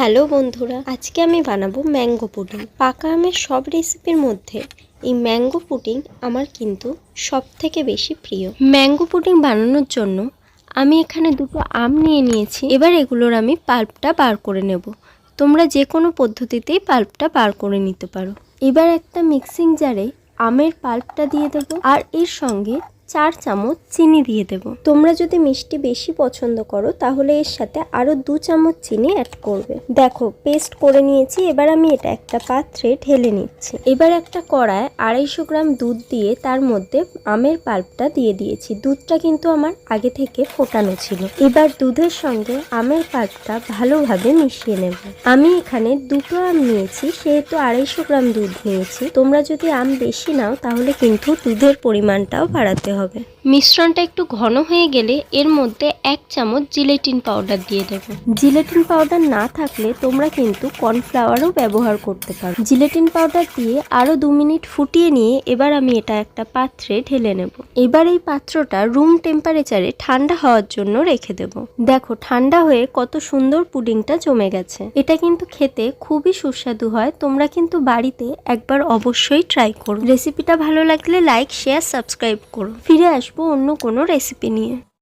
Hello বন্ধুরা, আজকে আমি বানাবো ম্যাঙ্গো পুডিং। পাকা আমের সব রেসিপির মধ্যে এই ম্যাঙ্গো পুডিং আমার কিন্তু সব থেকে বেশি প্রিয়। ম্যাঙ্গো পুডিং বানানোর জন্য আমি এখানে দুটো আম নিয়ে নিয়েছি। এবার এগুলোর আমি পাল্পটা বার করে নেব। তোমরা যে কোনো পদ্ধতিতেই পাল্পটা বার করে নিতে পারো। এবার একটা মিক্সিং জারে আমের পাল্পটা দিয়ে দেব আর এর সঙ্গে 4 চামচ চিনি দিয়ে দেব। তোমরা যদি মিষ্টি বেশি পছন্দ করো তাহলে এর সাথে আরো 2 চামচ চিনি অ্যাড করবে। দেখো পেস্ট করে নিয়েছি। এবার আমি এটা একটা পাত্রে ঢেলে নিচ্ছি। এবার একটা কড়ায় 250 গ্রাম দুধ দিয়ে তার মধ্যে আমের পাল্পটা দিয়ে দিয়েছি। দুধটা কিন্তু আমার আগে থেকে ফোটানো ছিল। এবার দুধের সঙ্গে আমের পাল্পটা ভালোভাবে মিশিয়ে নেব। আমি এখানে দুটো আম নিয়েছি, সেহেতু 250 গ্রাম দুধ নিয়েছি। তোমরা যদি আম বেশি নাও তাহলে কিন্তু দুধের পরিমাণটাও বাড়াতে হবে। মিশ্রণটা একটু ঘন হয়ে গেলে এর মধ্যে 1 চামচ জিলেটিন পাউডার দিয়ে দেব। জিলেটিন পাউডার না থাকলে তোমরা কিন্তু কর্নফ্লাওয়ারও ব্যবহার করতে পারো। জিলেটিন পাউডার দিয়ে আরো 2 মিনিট ফুটিয়ে নিয়ে এবার আমি এটা একটা পাত্রে ঢেলে নেব। এবার এই পাত্রটা রুম টেম্পারেচারে ঠান্ডা হওয়ার জন্য রেখে দেব। দেখো ঠান্ডা হয়ে কত সুন্দর পুডিংটা জমে গেছে। এটা কিন্তু খেতে খুবই সুস্বাদু হয়। তোমরা কিন্তু বাড়িতে একবার অবশ্যই ট্রাই করো। রেসিপিটা ভালো লাগলে লাইক, শেয়ার, সাবস্ক্রাইব করো। ফিরে আসবো অন্য কোনো রেসিপি নিয়ে।